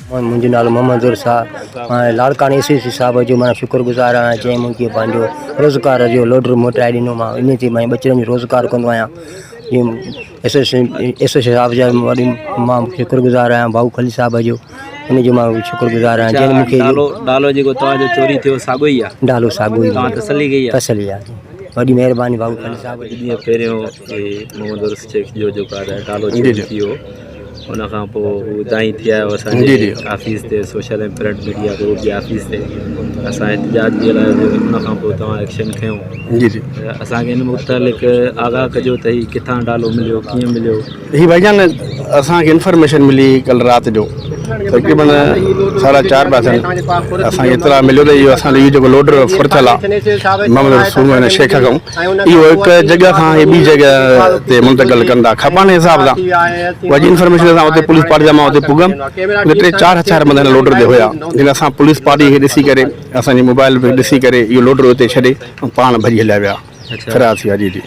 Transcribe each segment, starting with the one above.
मुंहिंजो नालो नज़ीर साहब लाड़कानी एसएससी साहब जो मां शुक्रगुज़ार आहियां जंहिं मूंखे पंहिंजो रोज़गार जो लोडर मोटाए ॾिनो। मां इन ते मां ॿचिड़नि जो रोज़गार कंदो आहियां। एसएससी साहब जा वॾी मां शुक्रगुज़ार आहियां। भाऊ खली साहब जो उनजो मां शुक्रगुज़ार आहियां जंहिं मूंखे ॾालो जेको तव्हांजो चोरी थियो साॻियो ई आहे? ॾालो साॻियो ई तव्हां तसली कई आहे? तसली आहे। वॾी महिरबानी भाऊ खली साहब जी। ॾींहं पहिरियों मोहम्मद शेख जो जेको आहे ॾालो चोरी थियो उन खां पोइ हू दाई थी आयो असांजे ऑफिस ते सोशल ऐं प्रिंट मीडिया ग्रुप जे ऑफिस ते असां एहतिजाज जे लाइ उन खां पोइ तव्हां एक्शन खयो। असांखे इन मुतलिक़ आगाह कजो त हीउ किथां ॾालो मिलियो, कीअं मिलियो? ही भाईजान असांखे इंफॉर्मेशन मिली कल राति जो तक़रीबन 4:30 थियनि। असांखे इतला मिलियो त इहो असांजो इहो जेको लोडर फुरथल आहे मोहम्मद रसूल शेख खां इहो हिकु जॻह खां ॿी जॻह ते मुंतक़िल कंदा खपाने हिसाब सां। उहा इंफॉर्मेशन उते पुलिस पार्टी जा मां उते पुगम 3-4 हथियार बंद लोडर ते हुया जिन असां पुलिस पार्टी खे ॾिसी करे असांजी मोबाइल पे ॾिसी करे इहो लोडर उते छॾे ऐं पाण भॼी हलिया विया फरार थी विया। जी जी।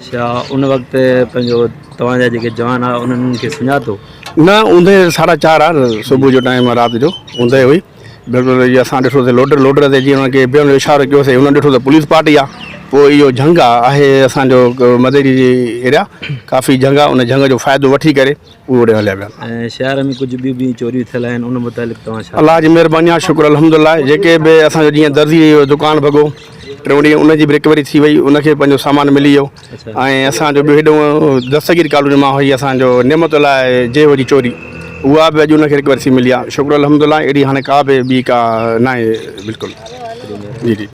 छा उन वक़्तु पंहिंजो तव्हांजा जेके जवान आहे उन्हनि खे सुञातो? न ऊंधे 4:30 आहे सुबुह जो टाइम आहे राति जो ऊंधे हुई बिल्कुलु। इहो असां ॾिठोसीं लोडर ते जीअं हुनखे ॿियो इशारो कयोसीं हुन ॾिठो त पुलिस पार्टी आहे। पोइ इहो जंग आहे असांजो मदेरी जी एरिया काफ़ी जंग आहे उन जंग जो फ़ाइदो वठी करे उहे होॾे हलिया विया। ऐं शहर में कुझु ॿियूं चोरियूं थियल आहिनि उन मुतालिक़ तव्हां छा? अलाह जी महिरबानी आहे शुक्र अल्हम्दुलिल्लाह। जेके बि असांजो जीअं दर्जी जो दुकानु भॻो 3 ॾींहं उनजी बि रिकवरी थी वई उनखे पंहिंजो सामान मिली वियो। ऐं असांजो ॿियो हेॾो दस्तगीर कॉलोनी मां हुई असांजो नेमत लाइ जेव जी चोरी उहा बि अॼु उनखे रिकवरी थी मिली आहे शुक्र अल्हम्दुलिल्लाह। अहिड़ी हाणे का बि ॿी का न आहे बिल्कुलु। जी जी।